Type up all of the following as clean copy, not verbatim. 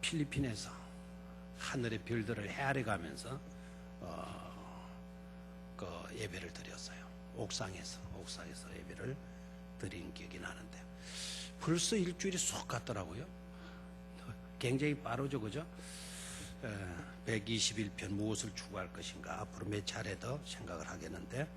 필리핀에서 하늘의 별들을 헤아려 가면서 그 예배를 드렸어요. 옥상에서 예배를 드린 기억이 나는데 벌써 일주일이 쏙 갔더라고요. 굉장히 빠르죠, 그죠? 121편 무엇을 추구할 것인가 앞으로 몇 차례 더 생각을 하겠는데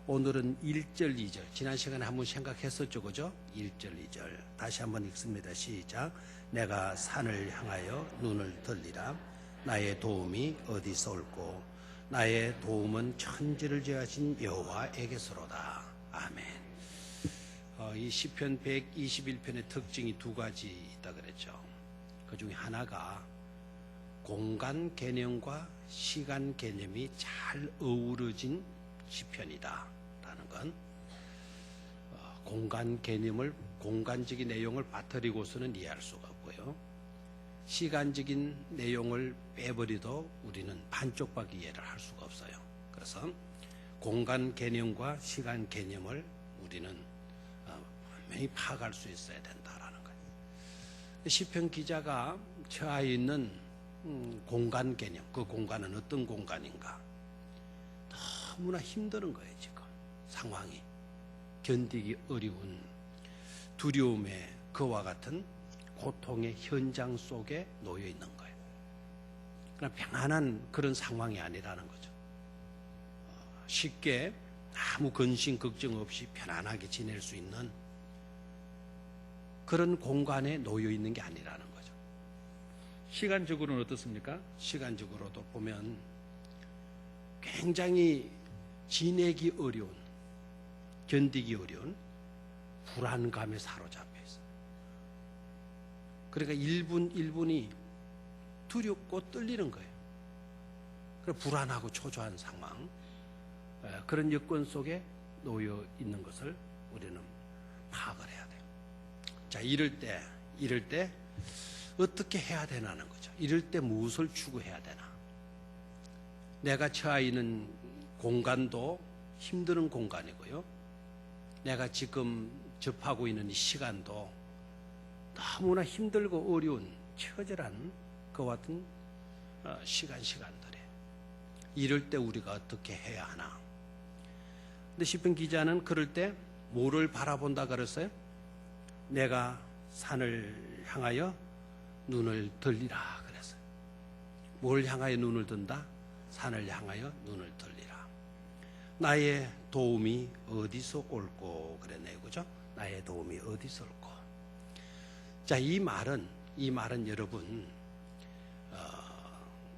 오늘은 1절 2절 지난 시간에 한번 생각했었죠, 그죠? 1절 2절 다시 한번 읽습니다. 시작. 내가 산을 향하여 눈을 들리라. 나의 도움이 어디서 올꼬? 나의 도움은 천지를 지으신 여호와에게서로다. 아멘. 이 시편 121편의 특징이 두 가지 있다 그랬죠. 그 중에 하나가 공간 개념과 시간 개념이 잘 어우러진 시편이다 라는 건 공간 개념을 공간적인 내용을 빠뜨리고서는 이해할 수가 없고요, 시간적인 내용을 빼버려도 우리는 반쪽밖에 이해를 할 수가 없어요. 그래서 공간 개념과 시간 개념을 우리는 분명히 파악할 수 있어야 된다라는 거예요. 시편 기자가 처해 있는 공간 개념, 그 공간은 어떤 공간인가? 너무나 힘든 거예요. 지금 상황이 견디기 어려운 두려움의 그와 같은 고통의 현장 속에 놓여 있는 거예요. 그러나 평안한 그런 상황이 아니라는 거죠. 쉽게 아무 근심 걱정 없이 편안하게 지낼 수 있는 그런 공간에 놓여 있는 게 아니라는 거죠. 시간적으로는 어떻습니까? 시간적으로도 보면 굉장히 지내기 어려운, 견디기 어려운 불안감에 사로잡혀 있어요. 그러니까 1분 1분이 두렵고 떨리는 거예요. 불안하고 초조한 상황, 그런 여건 속에 놓여 있는 것을 우리는 파악을 해야 돼요. 자, 이럴 때 어떻게 해야 되나는 거죠. 이럴 때 무엇을 추구해야 되나? 내가 처해 있는 공간도 힘든 공간이고요, 내가 지금 접하고 있는 이 시간도 너무나 힘들고 어려운 처절한 그와 같은 시간들이에요. 이럴 때 우리가 어떻게 해야 하나? 근데 시편 기자는 그럴 때 뭐를 바라본다 그랬어요? 내가 산을 향하여 눈을 들리라 그랬어요. 뭘 향하여 눈을 든다? 산을 향하여 눈을 들리라. 나의 도움이 어디서 올꼬 그랬네요, 그죠? 나의 도움이 어디서 올꼬. 자, 이 말은 여러분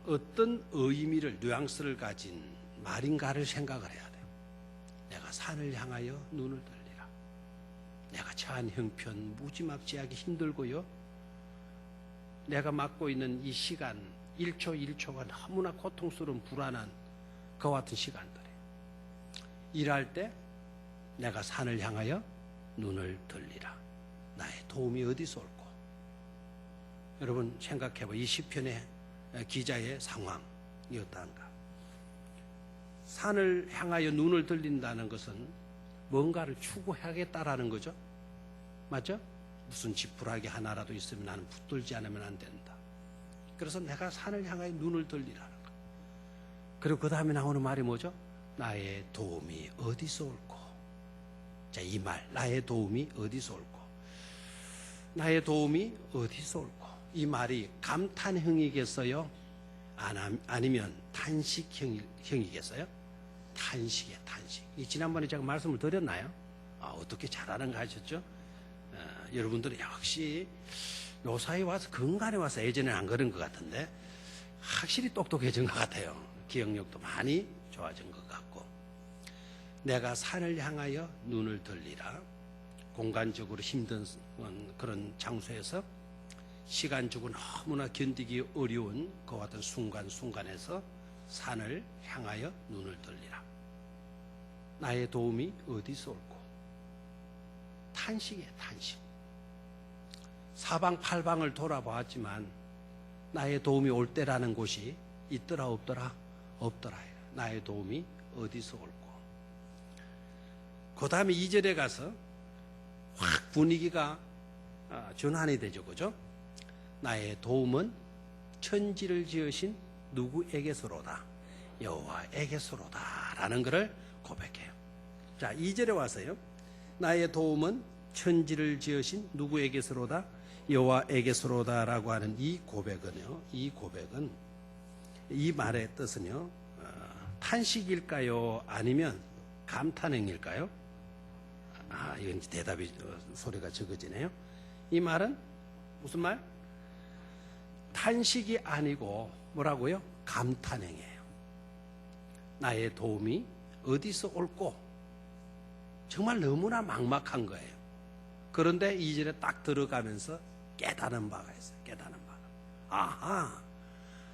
어떤 의미를, 뉘앙스를 가진 말인가를 생각을 해야 돼요. 내가 산을 향하여 눈을 들리라. 내가 처한 형편 무지막지하게 힘들고요, 내가 맡고 있는 이 시간 1초 1초가 너무나 고통스러운 불안한 그와 같은 시간들이에요. 일할 때 내가 산을 향하여 눈을 들리라. 나의 도움이 어디서 올꼬? 여러분 생각해봐. 이 시편의 기자의 상황이 어떠한가? 산을 향하여 눈을 들린다는 것은 뭔가를 추구하겠다라는 거죠. 맞죠? 무슨 지푸라기 하나라도 있으면 나는 붙들지 않으면 안 된다. 그래서 내가 산을 향하여 눈을 들리라는 거. 그리고 그 다음에 나오는 말이 뭐죠? 나의 도움이 어디서 올꼬? 자, 이 말, 나의 도움이 어디서 올꼬? 나의 도움이 어디서 올꼬? 이 말이 감탄형이겠어요? 아니면 탄식형이겠어요? 탄식이에요, 탄식. 지난번에 제가 말씀을 드렸나요? 어떻게 잘하는가 하셨죠? 여러분들은 역시 요사이 와서 근간에 와서 예전에는 안 그런 것 같은데 확실히 똑똑해진 것 같아요. 기억력도 많이 좋아진 것 같고. 내가 산을 향하여 눈을 들리라. 공간적으로 힘든 그런 장소에서 시간적으로 너무나 견디기 어려운 그 같은 순간순간에서 산을 향하여 눈을 들리라. 나의 도움이 어디서 올꼬? 탄식이에요, 탄식. 사방팔방을 돌아보았지만 나의 도움이 올 때라는 곳이 있더라 없더라? 없더라. 나의 도움이 어디서 올꼬? 그 다음에 2절에 가서 확 분위기가 전환이 되죠, 그죠? 나의 도움은 천지를 지으신 누구에게서로다. 여호와에게서로다. 라는 것을 고백해요. 자, 2절에 와서요. 나의 도움은 천지를 지으신 누구에게서로다. 여호와에게서로다. 라고 하는 이 고백은요. 이 고백은 이 말의 뜻은요. 탄식일까요? 아니면 감탄행일까요? 이건 대답이 소리가 적어지네요. 이 말은 무슨 말? 탄식이 아니고 뭐라고요? 감탄행이에요. 나의 도움이 어디서 올꼬? 정말 너무나 막막한 거예요. 그런데 2절에 딱 들어가면서 깨닫는 바가 있어요. 깨닫는 바가. 아하,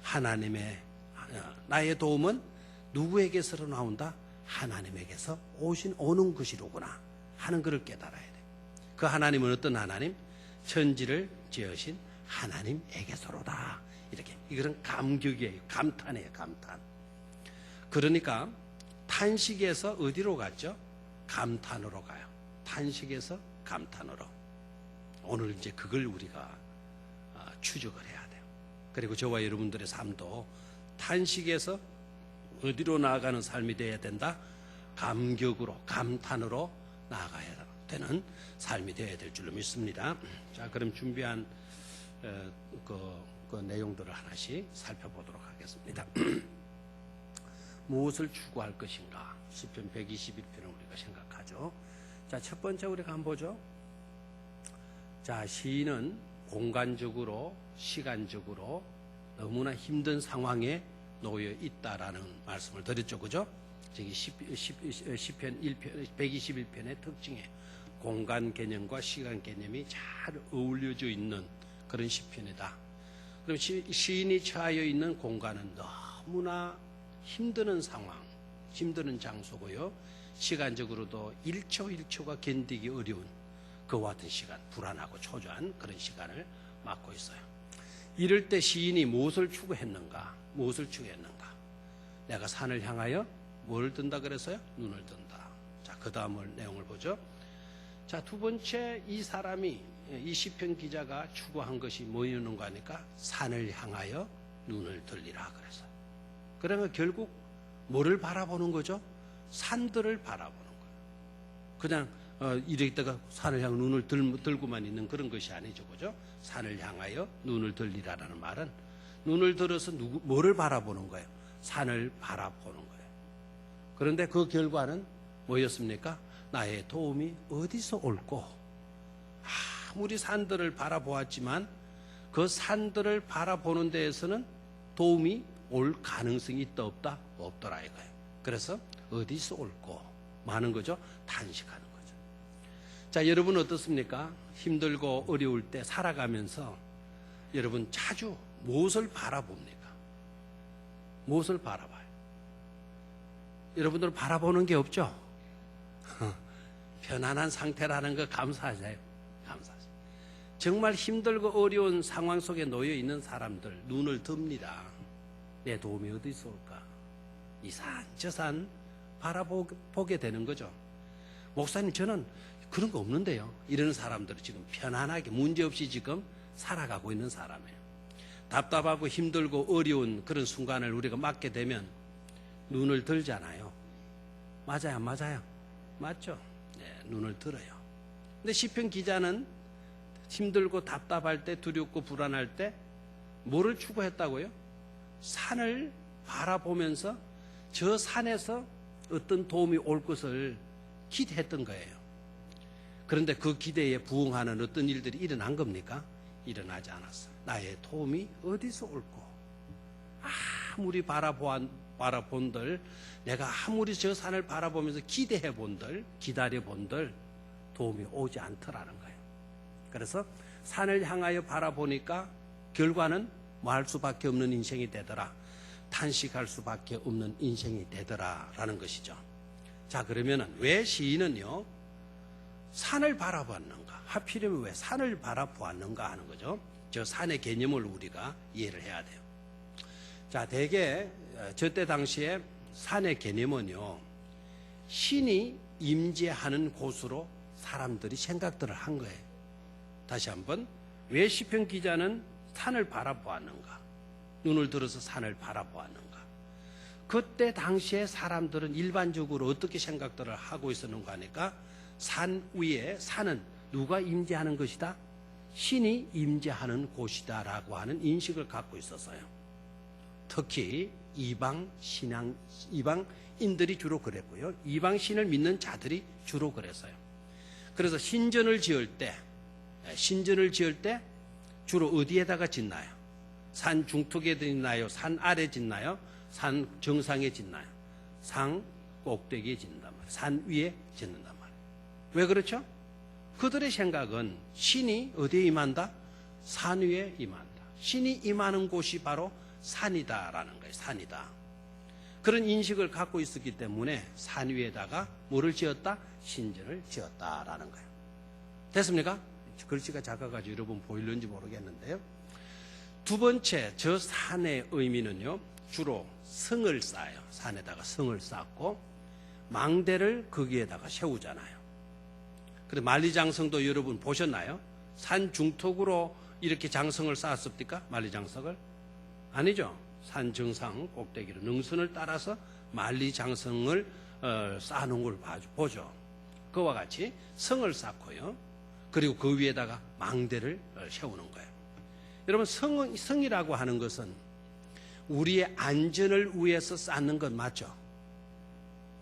하나님의 나의 도움은 누구에게서 나온다? 하나님에게서 오는 것이로구나 하는 것을 깨달아야 돼요. 그 하나님은 어떤 하나님? 천지를 지으신 하나님에게서로다. 이렇게 이거는 감격이에요. 감탄이에요. 감탄. 그러니까 탄식에서 어디로 갔죠? 감탄으로 가요. 탄식에서 감탄으로. 오늘 이제 그걸 우리가 추적을 해야 돼요. 그리고 저와 여러분들의 삶도 탄식에서 어디로 나아가는 삶이 되어야 된다? 감격으로, 감탄으로 나아가야 되는 삶이 되어야 될 줄로 믿습니다. 자, 그럼 준비한 그 내용들을 하나씩 살펴보도록 하겠습니다. 무엇을 추구할 것인가? 시편 121편을 우리가 생각하죠. 자, 첫 번째 우리가 한번 보죠. 자, 시인은 공간적으로, 시간적으로 너무나 힘든 상황에 놓여 있다라는 말씀을 드렸죠. 그죠? 저기 시편 121편의 특징이에요. 공간 개념과 시간 개념이 잘 어울려져 있는 그런 시편이다. 그럼 시인이 처하여 있는 공간은 너무나 힘드는 상황, 힘드는 장소고요. 시간적으로도 1초 1초가 견디기 어려운 그와 같은 시간, 불안하고 초조한 그런 시간을 맞고 있어요. 이럴 때 시인이 무엇을 추구했는가? 무엇을 추구했는가? 내가 산을 향하여 뭘 든다 그랬어요? 눈을 든다. 자, 그 다음 내용을 보죠. 자, 두 번째 이 사람이, 이 시편 기자가 추구한 것이 뭐였는가 하니까 산을 향하여 눈을 들리라 그랬어요. 그러면 결국 뭐를 바라보는 거죠? 산들을 바라보는 거예요. 그냥 이랬다가 산을 향해 눈을 들고만 있는 그런 것이 아니죠. 그죠? 산을 향하여 눈을 들리라라는 말은 눈을 들어서 뭐를 바라보는 거예요? 산을 바라보는 거예요. 그런데 그 결과는 뭐였습니까? 나의 도움이 어디서 올꼬? 아무리 산들을 바라보았지만 그 산들을 바라보는 데에서는 도움이 올 가능성이 있다 없다? 없더라 이거예요. 그래서 어디서 올꼬? 많은 거죠? 탄식하는 거죠. 자, 여러분 어떻습니까? 힘들고 어려울 때 살아가면서 여러분 자주 무엇을 바라봅니까? 무엇을 바라봐요? 여러분들 바라보는 게 없죠? 편안한 상태라는 거 감사하세요. 감사하세요. 정말 힘들고 어려운 상황 속에 놓여 있는 사람들 눈을 듭니다. 내 도움이 어디서 올까? 이 산, 저 산 바라보게 되는 거죠. 목사님 저는 그런 거 없는데요. 이런 사람들은 지금 편안하게 문제없이 지금 살아가고 있는 사람이에요. 답답하고 힘들고 어려운 그런 순간을 우리가 맞게 되면 눈을 들잖아요. 맞아요, 안 맞아요? 맞죠? 네, 눈을 들어요. 근데 시편 기자는 힘들고 답답할 때, 두렵고 불안할 때 뭐를 추구했다고요? 산을 바라보면서 저 산에서 어떤 도움이 올 것을 기대했던 거예요. 그런데 그 기대에 부응하는 어떤 일들이 일어난 겁니까? 일어나지 않았어요. 나의 도움이 어디서 올꼬? 아무리 바라본들, 내가 아무리 저 산을 바라보면서 기대해 본들, 기다려 본들 도움이 오지 않더라는 거예요. 그래서 산을 향하여 바라보니까 결과는 뭐 할 수밖에 없는 인생이 되더라. 탄식할 수밖에 없는 인생이 되더라라는 것이죠. 자, 그러면은 왜 시인은요 산을 바라보았는가? 하필이면 왜 산을 바라보았는가 하는 거죠. 저 산의 개념을 우리가 이해를 해야 돼요. 자, 대개 저때 당시에 산의 개념은요 신이 임재하는 곳으로 사람들이 생각들을 한 거예요. 다시 한번, 왜 시편 기자는 산을 바라보았는가? 눈을 들어서 산을 바라보았는가? 그때 당시에 사람들은 일반적으로 어떻게 생각들을 하고 있었는가 하니까 산 위에 산은 누가 임재하는 것이다? 신이 임재하는 곳이다라고 하는 인식을 갖고 있었어요. 특히 이방인들이 주로 그랬고요. 이방신을 믿는 자들이 주로 그랬어요. 그래서 신전을 지을 때 주로 어디에다가 짓나요? 산 중턱에 짓나요? 산 아래 짓나요? 산 정상에 짓나요? 산 꼭대기에 짓는단 말이에요. 산 위에 짓는단 말이에요. 왜 그렇죠? 그들의 생각은 신이 어디에 임한다? 산 위에 임한다. 신이 임하는 곳이 바로 산이다라는 거예요. 산이다. 그런 인식을 갖고 있었기 때문에 산 위에다가 뭐를 지었다? 신전을 지었다라는 거예요. 됐습니까? 글씨가 작아가지고 여러분 보이는지 모르겠는데요. 두 번째, 저 산의 의미는요, 주로 성을 쌓아요. 산에다가 성을 쌓고 망대를 거기에다가 세우잖아요. 그래서 만리장성도 여러분 보셨나요? 산 중턱으로 이렇게 장성을 쌓았습니까? 만리장성을? 아니죠. 산 정상 꼭대기로 능선을 따라서 만리장성을 쌓아놓은 걸 보죠. 그와 같이 성을 쌓고요. 그리고 그 위에다가 망대를 세우는 거예요. 여러분, 성이라고 하는 것은 우리의 안전을 위해서 쌓는 것 맞죠?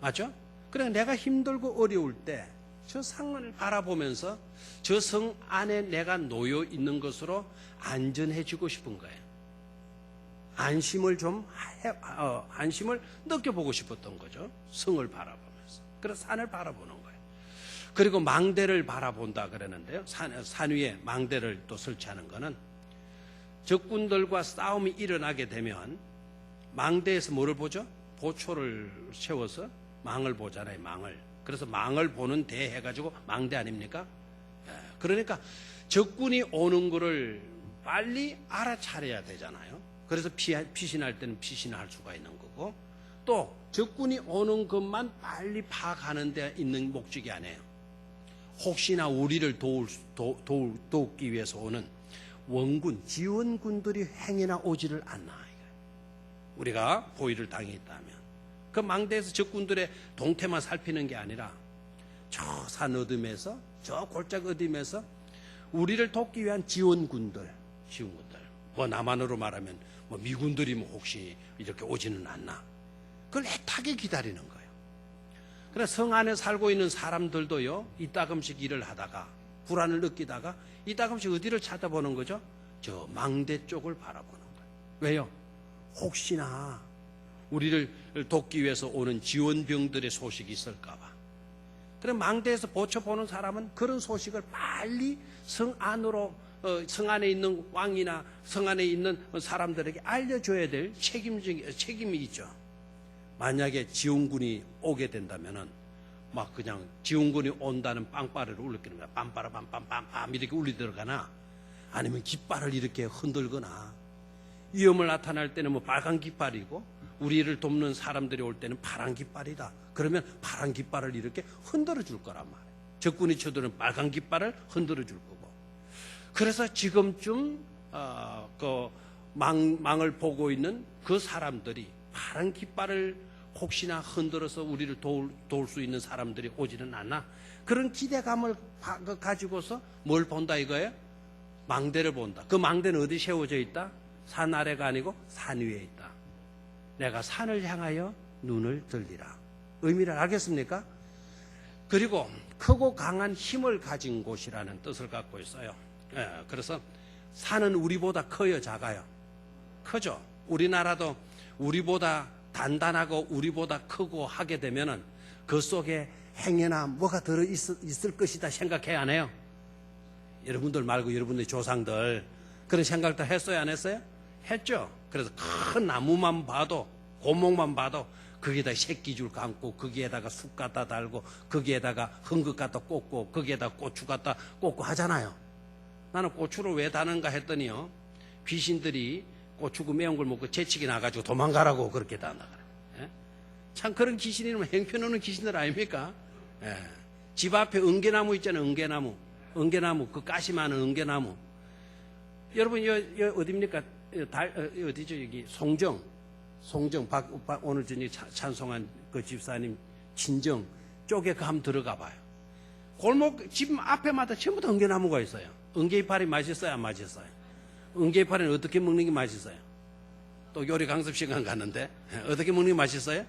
맞죠? 그래, 내가 힘들고 어려울 때 저 상을 바라보면서 저 성 안에 내가 놓여 있는 것으로 안전해지고 싶은 거예요. 안심을 느껴보고 싶었던 거죠. 성을 바라보면서. 그래서 산을 바라보는 거예요. 그리고 망대를 바라본다 그러는데요. 산 위에 망대를 또 설치하는 거는 적군들과 싸움이 일어나게 되면 망대에서 뭐를 보죠? 보초를 세워서 망을 보잖아요. 망을. 그래서 망을 보는 대 해가지고 망대 아닙니까? 그러니까 적군이 오는 거를 빨리 알아차려야 되잖아요. 그래서 피신할 때는 피신할 수가 있는 거고, 또 적군이 오는 것만 빨리 파악하는 데 있는 목적이 아니에요. 혹시나 우리를 돕기 위해서 오는 원군, 지원군들이 행여나 오지를 않나. 우리가 포위를 당했다면 그 망대에서 적군들의 동태만 살피는 게 아니라 저 산 어둠에서, 저 골짜기 어둠에서 우리를 돕기 위한 지원군들, 뭐 남한으로 말하면 뭐 미군들이 뭐 혹시 이렇게 오지는 않나. 그걸 애타게 기다리는 거예요. 그래서 성 안에 살고 있는 사람들도요, 이따금씩 일을 하다가 불안을 느끼다가 이따금씩 어디를 찾아보는 거죠? 저 망대 쪽을 바라보는 거예요. 왜요? 혹시나 우리를 돕기 위해서 오는 지원병들의 소식이 있을까봐. 그럼 망대에서 보초보는 사람은 그런 소식을 빨리 성 안으로, 성 안에 있는 왕이나 성 안에 있는 사람들에게 알려줘야 될 책임이 있죠. 만약에 지원군이 오게 된다면은 막 그냥 지원군이 온다는 빵빠레를 울리는 거야. 빰빠라빰빰빰빰 이렇게 울리들어가나, 아니면 깃발을 이렇게 흔들거나, 위험을 나타날 때는 뭐 빨간 깃발이고 우리를 돕는 사람들이 올 때는 파란 깃발이다. 그러면 파란 깃발을 이렇게 흔들어 줄 거란 말이에요. 적군이 쳐들은 빨간 깃발을 흔들어 줄 거고. 그래서 지금쯤 그 망을 보고 있는 그 사람들이 파란 깃발을 혹시나 흔들어서 우리를 도울 수 있는 사람들이 오지는 않나. 그런 기대감을 가지고서 뭘 본다 이거예요? 망대를 본다. 그 망대는 어디 세워져 있다? 산 아래가 아니고 산 위에 있다. 내가 산을 향하여 눈을 들리라. 의미를 알겠습니까? 그리고 크고 강한 힘을 가진 곳이라는 뜻을 갖고 있어요. 그래서 산은 우리보다 커요, 작아요? 크죠. 우리나라도 우리보다 단단하고 우리보다 크고 하게 되면은 그 속에 행여나 뭐가 들어 있을 것이다 생각해야 안 해요? 여러분들 말고 여러분들의 조상들 그런 생각도 했어요, 안 했어요? 했죠. 그래서 큰 나무만 봐도, 고목만 봐도 거기에다 새끼줄 감고, 거기에다가 쑥 갖다 달고, 거기에다가 헝겊 갖다 꽂고, 거기에다 고추 갖다 꽂고 하잖아요. 나는 고추를 왜 다는가 했더니요, 귀신들이 고추고 매운 걸 먹고 재치기 나가지고 도망가라고 그렇게 다나 그래요. 참 그런 귀신이면 행편없는 귀신들 아닙니까? 집 앞에 은개나무 있잖아요. 은개나무 그 가시 많은 은개나무. 여러분, 어디입니까? 어디죠? 여기 송정, 오늘 저녁 찬송한 그 집사님 친정 쪽에 그 한번 들어가 봐요. 골목 집 앞에마다 전부 다 은개나무가 있어요. 은개이파리 맛있어요, 안 맛있어요? 은개이파리는 어떻게 먹는 게 맛있어요? 또 요리 강습 시간 갔는데 어떻게 먹는 게 맛있어요?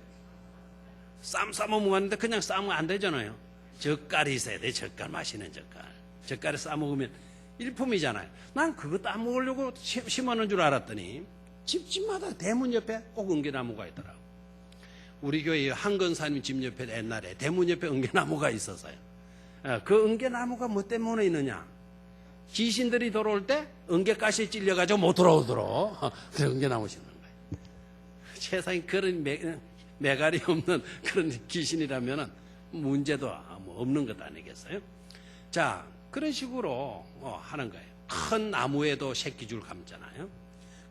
쌈 싸먹으면 갔는데 그냥 싸면 안 되잖아요. 젓갈이 있어야 돼. 젓갈, 맛있는 젓갈. 젓갈에 싸먹으면 일품이잖아요. 난 그거 따먹으려고 심어놓은 줄 알았더니 집마다 대문 옆에 꼭 은개나무가 있더라고. 우리 교회 한건사님 집 옆에 옛날에 대문 옆에 은개나무가 있었어요. 그 은개나무가 뭐 때문에 있느냐? 귀신들이 들어올 때 은개가시에 찔려가지고 못 들어오도록 그래서 은개나무 심는 거예요. 세상에 그런 매갈이 없는 그런 귀신이라면 문제도 뭐 없는 것 아니겠어요? 자, 그런 식으로 하는 거예요. 큰 나무에도 새끼줄 감잖아요.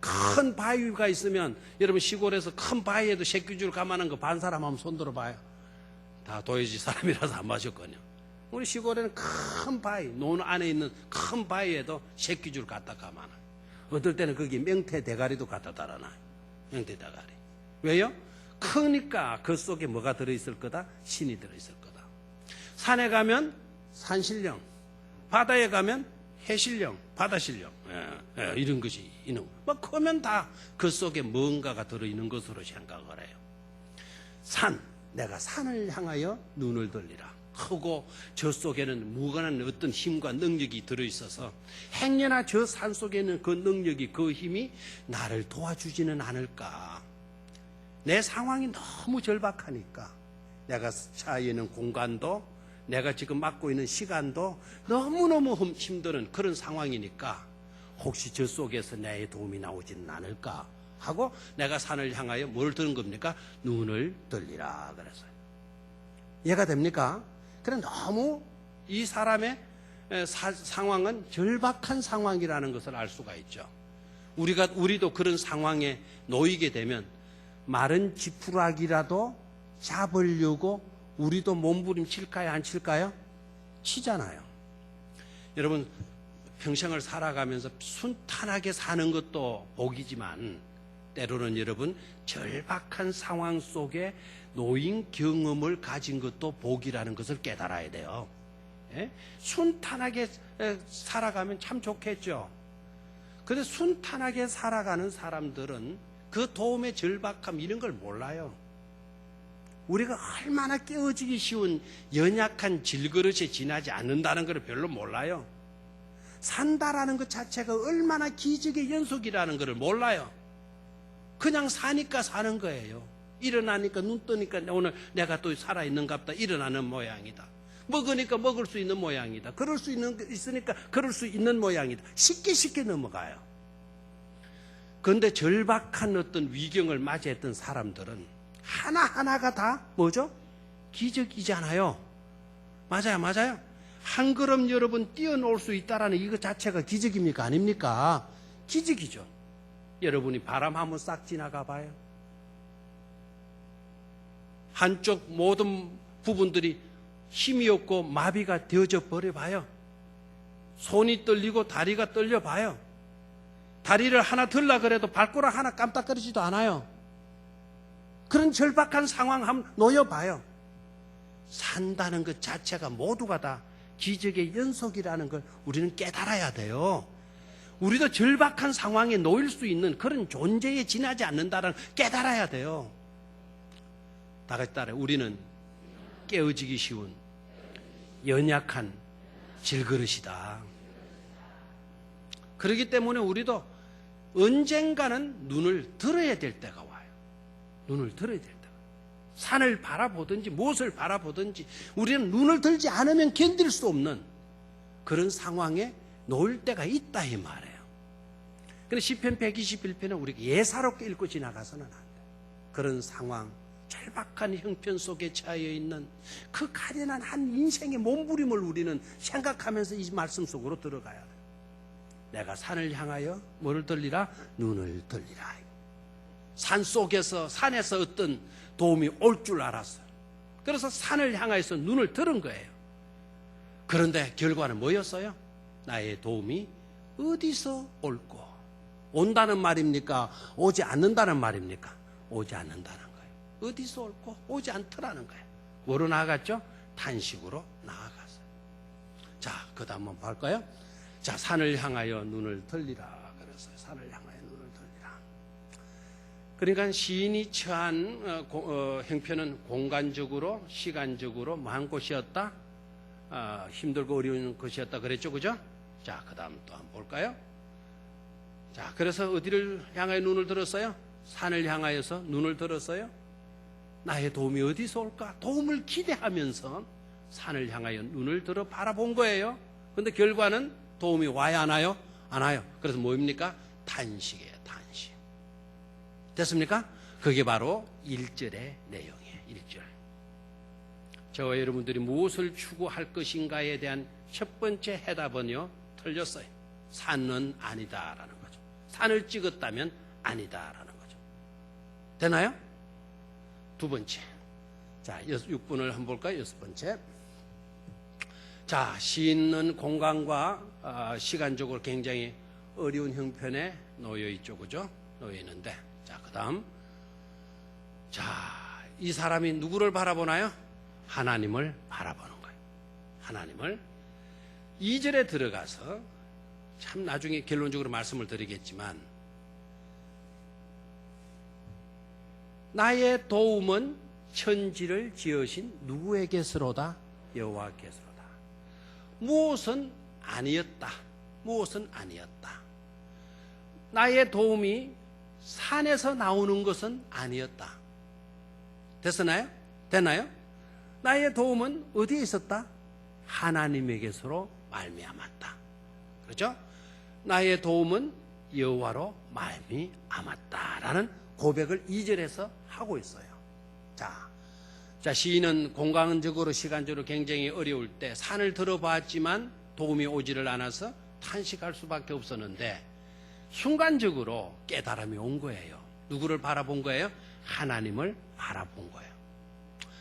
큰 바위가 있으면 여러분 시골에서 큰 바위에도 새끼줄 감아놓은 거 반 사람 한번 손들어 봐요. 다 도예지 사람이라서 안 마셨거든요. 우리 시골에는 큰 바위, 논 안에 있는 큰 바위에도 새끼줄 갖다 감아놔. 어떨 때는 거기 명태 대가리도 갖다 달아놔요. 명태 대가리. 왜요? 크니까 그 속에 뭐가 들어있을 거다? 신이 들어있을 거다. 산에 가면 산신령, 바다에 가면 해신령, 바다신령, 이런 것이 있는 거예요. 뭐 크면 다 그 속에 뭔가가 들어있는 것으로 생각을 해요. 산, 내가 산을 향하여 눈을 돌리라. 크고 저 속에는 무관한 어떤 힘과 능력이 들어있어서 행여나 저 산 속에 있는 그 능력이, 그 힘이 나를 도와주지는 않을까. 내 상황이 너무 절박하니까 내가 처해 있는 공간도 내가 지금 맡고 있는 시간도 너무너무 힘든 그런 상황이니까 혹시 저 속에서 내 도움이 나오지는 않을까 하고 내가 산을 향하여 뭘 드는 겁니까? 눈을 들리라 그랬어요. 이해가 됩니까? 그래 너무 이 사람의 상황은 절박한 상황이라는 것을 알 수가 있죠. 우리도 그런 상황에 놓이게 되면 마른 지푸라기라도 잡으려고 우리도 몸부림칠까요? 안 칠까요? 치잖아요. 여러분 평생을 살아가면서 순탄하게 사는 것도 복이지만 때로는 여러분 절박한 상황 속에 놓인 경험을 가진 것도 복이라는 것을 깨달아야 돼요. 예? 순탄하게 살아가면 참 좋겠죠. 그런데 순탄하게 살아가는 사람들은 그 도움의 절박함 이런 걸 몰라요. 우리가 얼마나 깨어지기 쉬운 연약한 질그릇에 지나지 않는다는 걸 별로 몰라요. 산다라는 것 자체가 얼마나 기적의 연속이라는 걸 몰라요. 그냥 사니까 사는 거예요. 일어나니까 눈 뜨니까 오늘 내가 또 살아있는갑다 일어나는 모양이다. 먹으니까 먹을 수 있는 모양이다. 그럴 수 있으니까 그럴 수 있는 모양이다. 쉽게 넘어가요. 그런데 절박한 어떤 위경을 맞이했던 사람들은 하나하나가 다 뭐죠? 기적이잖아요. 맞아요. 한 걸음 여러분 뛰어놀 수 있다라는 이것 자체가 기적입니까? 아닙니까? 기적이죠. 여러분이 바람 한번 싹 지나가 봐요. 한쪽 모든 부분들이 힘이 없고 마비가 되어져 버려 봐요. 손이 떨리고 다리가 떨려 봐요. 다리를 하나 들라 그래도 발가락 하나 깜빡거리지도 않아요. 그런 절박한 상황 한번 놓여봐요. 산다는 것 자체가 모두가 다 기적의 연속이라는 걸 우리는 깨달아야 돼요. 우리도 절박한 상황에 놓일 수 있는 그런 존재에 지나지 않는다는 걸 깨달아야 돼요. 다 같이 따라요. 우리는 깨어지기 쉬운 연약한 질그릇이다. 그렇기 때문에 우리도 언젠가는 눈을 들어야 될 때가 와요. 눈을 들어야 될 때가. 산을 바라보든지 무엇을 바라보든지 우리는 눈을 들지 않으면 견딜 수 없는 그런 상황에 놓일 때가 있다 이 말이에요. 그런데 시편 121편은 우리가 예사롭게 읽고 지나가서는 안 돼요. 그런 상황, 절박한 형편 속에 처해 있는 그 가련한 한 인생의 몸부림을 우리는 생각하면서 이 말씀 속으로 들어가야 돼요. 내가 산을 향하여 뭐를 들리라? 눈을 들리라. 산 속에서 산에서 어떤 도움이 올 줄 알았어요. 그래서 산을 향해서 눈을 들은 거예요. 그런데 결과는 뭐였어요? 나의 도움이 어디서 옳고, 온다는 말입니까? 오지 않는다는 말입니까? 오지 않는다는 거예요. 어디서 옳고 오지 않더라는 거예요. 뭐로 나아갔죠? 탄식으로 나아갔어요. 자, 그 다음 한번 볼까요? 자, 산을 향하여 눈을 들리라 그랬어요. 산을 향하여 눈을 들리라. 그러니까 시인이 처한 형편은 공간적으로, 시간적으로 먼 곳이었다, 힘들고 어려운 것이었다 그랬죠, 그죠? 자, 그 다음 또 한번 볼까요? 자, 그래서 어디를 향하여 눈을 들었어요? 산을 향하여서 눈을 들었어요. 나의 도움이 어디서 올까? 도움을 기대하면서 산을 향하여 눈을 들어 바라본 거예요. 그런데 결과는 도움이 와야 하나요? 안 와요. 그래서 뭐입니까? 탄식이에요, 탄식. 됐습니까? 그게 바로 1절의 내용이에요, 1절. 저와 여러분들이 무엇을 추구할 것인가에 대한 첫 번째 해답은요, 틀렸어요. 산은 아니다라는 거죠. 산을 찍었다면 아니다라는 거죠. 되나요? 두 번째. 자, 6번을 한번 볼까요? 6번째. 자, 시인은 공간과 시간적으로 굉장히 어려운 형편에 놓여 있죠, 그죠? 놓여 있는데. 자, 그 다음. 자, 이 사람이 누구를 바라보나요? 하나님을 바라보는 거예요. 하나님을. 2절에 들어가서 참 나중에 결론적으로 말씀을 드리겠지만, 나의 도움은 천지를 지으신 누구에게서로다? 여호와께서로다. 무엇은 아니었다. 무엇은 아니었다. 나의 도움이 산에서 나오는 것은 아니었다. 됐나요? 되나요? 나의 도움은 어디에 있었다? 하나님에게서로 말미암았다. 그렇죠? 나의 도움은 여호와로 말미암았다라는 고백을 2절에서 하고 있어요. 자, 시인은 공간적으로 시간적으로 굉장히 어려울 때 산을 들어봤지만 도움이 오지를 않아서 탄식할 수밖에 없었는데 순간적으로 깨달음이 온 거예요. 누구를 바라본 거예요? 하나님을 바라본 거예요.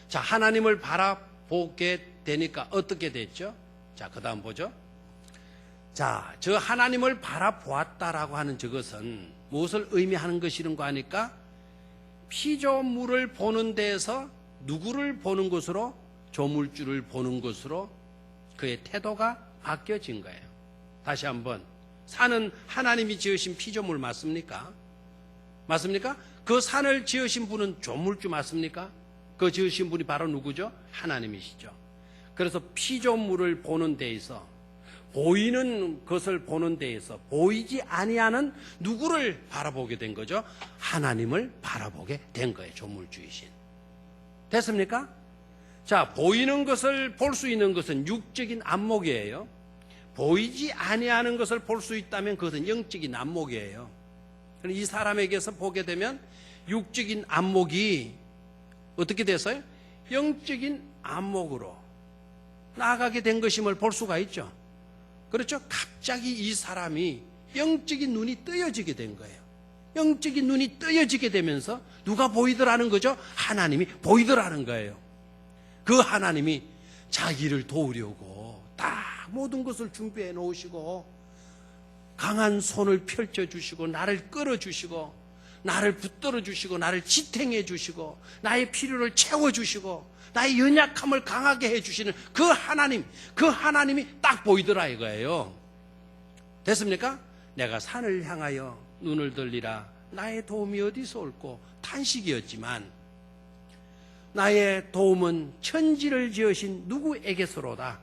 자, 하나님을 바라보게 되니까 어떻게 됐죠? 자, 그 다음 보죠. 자, 저 하나님을 바라보았다라고 하는 저것은 무엇을 의미하는 것이는가 하니까 피조물을 보는 데에서 누구를 보는 것으로? 조물주를 보는 것으로 그의 태도가 바뀌어진 거예요. 다시 한번, 산은 하나님이 지으신 피조물 맞습니까? 맞습니까? 그 산을 지으신 분은 조물주 맞습니까? 그 지으신 분이 바로 누구죠? 하나님이시죠. 그래서 피조물을 보는 데에서, 보이는 것을 보는 데에서 보이지 아니하는 누구를 바라보게 된 거죠? 하나님을 바라보게 된 거예요. 조물주이신. 됐습니까? 자, 보이는 것을 볼 수 있는 것은 육적인 안목이에요. 보이지 아니하는 것을 볼 수 있다면 그것은 영적인 안목이에요. 이 사람에게서 보게 되면 육적인 안목이 어떻게 됐어요? 영적인 안목으로 나아가게 된 것임을 볼 수가 있죠. 그렇죠? 갑자기 이 사람이 영적인 눈이 뜨여지게 된 거예요. 영적인 눈이 뜨여지게 되면서 누가 보이더라는 거죠? 하나님이 보이더라는 거예요. 그 하나님이 자기를 도우려고 다 모든 것을 준비해 놓으시고 강한 손을 펼쳐 주시고 나를 끌어 주시고 나를 붙들어 주시고 나를 지탱해 주시고 나의 필요를 채워 주시고 나의 연약함을 강하게 해 주시는 그 하나님이 딱 보이더라 이거예요. 됐습니까? 내가 산을 향하여 눈을 들리라. 나의 도움이 어디서 올고 탄식이었지만 나의 도움은 천지를 지으신 누구에게서로다?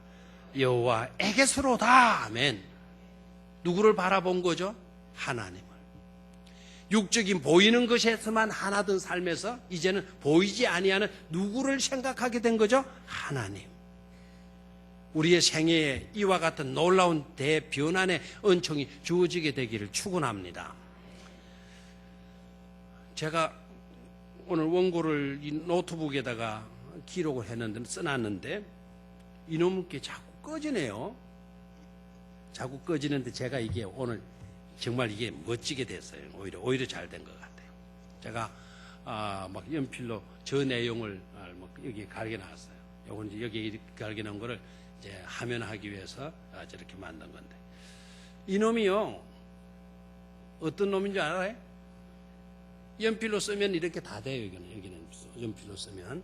여호와에게서로다. 아멘. 누구를 바라본 거죠? 하나님을. 육적인 보이는 것에서만 하나던 삶에서 이제는 보이지 아니하는 누구를 생각하게 된 거죠? 하나님. 우리의 생애에 이와 같은 놀라운 대변환의 은총이 주어지게 되기를 축원합니다. 제가 오늘 원고를 이 노트북에다가 기록을 했는데 써놨는데 이놈께 자꾸 꺼지네요. 자꾸 꺼지는데 제가 이게 오늘 정말 이게 멋지게 됐어요. 오히려 잘 된 것 같아요. 제가 막 연필로 저 내용을 여기 갈겨놨어요. 요건 이제 여기 갈겨놓은 거를 이제 화면하기 위해서 저렇게 만든 건데. 이놈이요, 어떤 놈인 줄 알아요? 연필로 쓰면 이렇게 다 돼요. 여기는 연필로 쓰면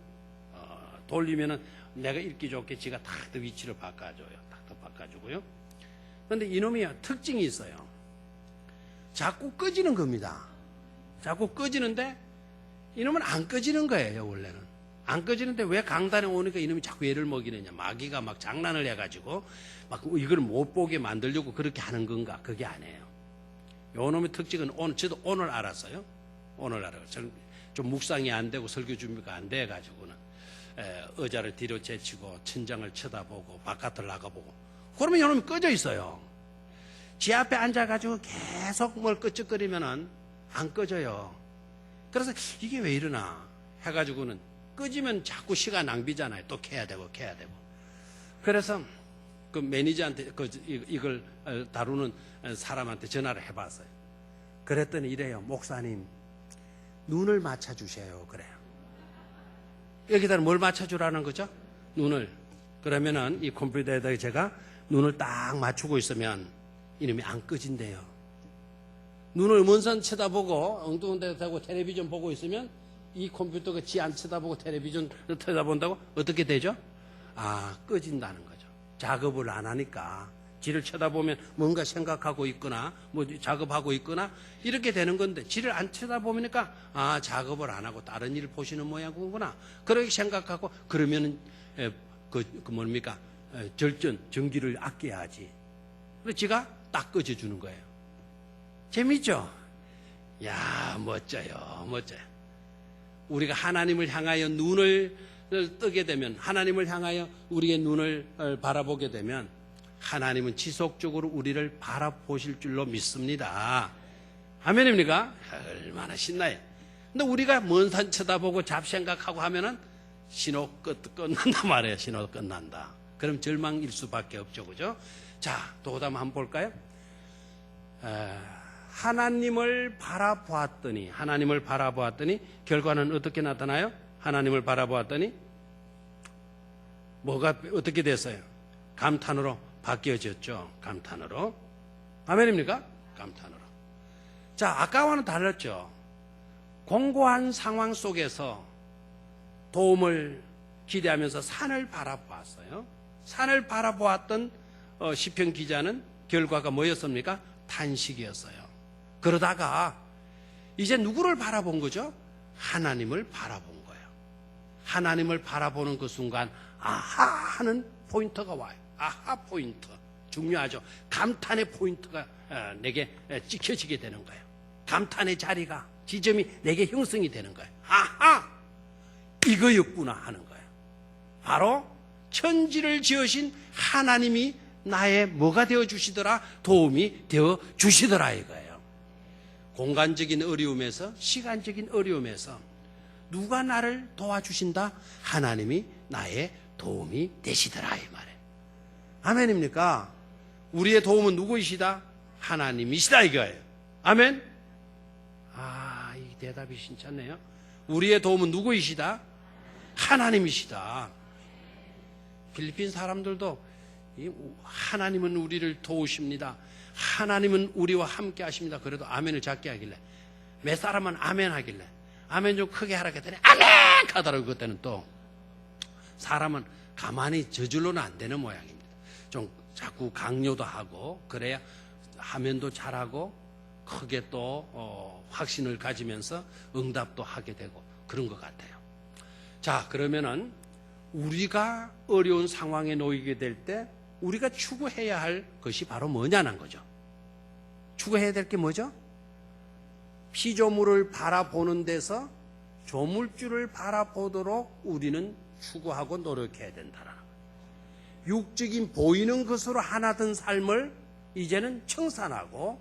돌리면은 내가 읽기 좋게 지가 탁 위치를 바꿔줘요. 탁 바꿔주고요. 그런데 이놈이요, 특징이 있어요. 자꾸 꺼지는 겁니다. 자꾸 꺼지는데 이놈은 안 꺼지는 거예요. 원래는 안 꺼지는데 왜 강단에 오니까 이놈이 자꾸 얘를 먹이느냐. 마귀가 막 장난을 해가지고 막 이걸 못 보게 만들려고 그렇게 하는 건가. 그게 아니에요. 요 놈의 특징은 오늘, 저도 오늘 알았어요. 오늘 알아요. 저는 좀 묵상이 안 되고 설교 준비가 안 돼가지고는 의자를 뒤로 제치고 천장을 쳐다보고 바깥을 나가보고 그러면 요놈이 꺼져 있어요. 지 앞에 앉아가지고 계속 뭘 끄적거리면은 안 꺼져요. 그래서 이게 왜 이러나 해가지고는 꺼지면 자꾸 시간 낭비잖아요. 또 켜야 되고. 그래서 그 매니저한테 이걸 다루는 사람한테 전화를 해봤어요. 그랬더니 이래요. 목사님, 눈을 맞춰주세요. 그래요. 여기다 뭘 맞춰주라는 거죠? 눈을. 그러면은 이 컴퓨터에다가 제가 눈을 딱 맞추고 있으면 이놈이 안 꺼진대요. 눈을 먼선 쳐다보고 엉뚱한 데 대고 텔레비전 보고 있으면 이 컴퓨터가 지 안 쳐다보고 텔레비전 쳐다본다고 어떻게 되죠? 꺼진다는 거죠. 작업을 안 하니까 지를 쳐다보면 뭔가 생각하고 있거나 뭐 작업하고 있거나 이렇게 되는 건데 지를 안 쳐다보니까 작업을 안 하고 다른 일을 보시는 모양이구나 그렇게 생각하고 그러면은 뭡니까 전기를 아껴야지. 그래서 지가 딱 꺼져주는 거예요. 재밌죠? 야, 멋져요. 우리가 하나님을 향하여 눈을 뜨게 되면, 하나님을 향하여 우리의 눈을 바라보게 되면 하나님은 지속적으로 우리를 바라보실 줄로 믿습니다. 아멘입니까? 얼마나 신나요. 근데 우리가 먼 산 쳐다보고 잡생각하고 하면은 신호 끝난다 말이에요. 신호 끝난다. 그럼 절망일 수밖에 없죠. 그죠? 자, 도담 한번 볼까요? 하나님을 바라보았더니 결과는 어떻게 나타나요? 하나님을 바라보았더니 뭐가 어떻게 됐어요? 감탄으로 바뀌어졌죠. 감탄으로. 아멘입니까? 감탄으로. 자, 아까와는 달랐죠. 공고한 상황 속에서 도움을 기대하면서 산을 바라보았어요. 산을 바라보았던 시편 기자는 결과가 뭐였습니까? 탄식이었어요. 그러다가 이제 누구를 바라본 거죠? 하나님을 바라본 거예요. 하나님을 바라보는 그 순간 아하 하는 포인트가 와요. 아하 포인트. 중요하죠. 감탄의 포인트가 내게 찍혀지게 되는 거예요. 감탄의 자리가 지점이 내게 형성이 되는 거예요. 아하 이거였구나 하는 거예요. 바로 천지를 지으신 하나님이 나의 뭐가 되어 주시더라? 도움이 되어 주시더라 이거예요. 공간적인 어려움에서 시간적인 어려움에서 누가 나를 도와주신다? 하나님이 나의 도움이 되시더라 이 말이에요. 아멘입니까? 우리의 도움은 누구이시다? 하나님이시다 이거예요. 아멘? 이 대답이 신찮네요. 우리의 도움은 누구이시다? 하나님이시다. 필리핀 사람들도 하나님은 우리를 도우십니다. 하나님은 우리와 함께 하십니다. 그래도 아멘을 작게 하길래 몇 사람은 아멘 하길래 아멘 좀 크게 하라 했더니 아멘 하더라고요. 그때는 또 사람은 가만히 저절로는 안 되는 모양입니다. 좀 자꾸 강요도 하고 그래야 하면도 잘하고 크게 또 확신을 가지면서 응답도 하게 되고 그런 것 같아요. 자, 그러면은 우리가 어려운 상황에 놓이게 될 때 우리가 추구해야 할 것이 바로 뭐냐는 거죠. 추구해야 될 게 뭐죠? 피조물을 바라보는 데서 조물주를 바라보도록 우리는 추구하고 노력해야 된다라는 거예요. 육적인 보이는 것으로 하나된 삶을 이제는 청산하고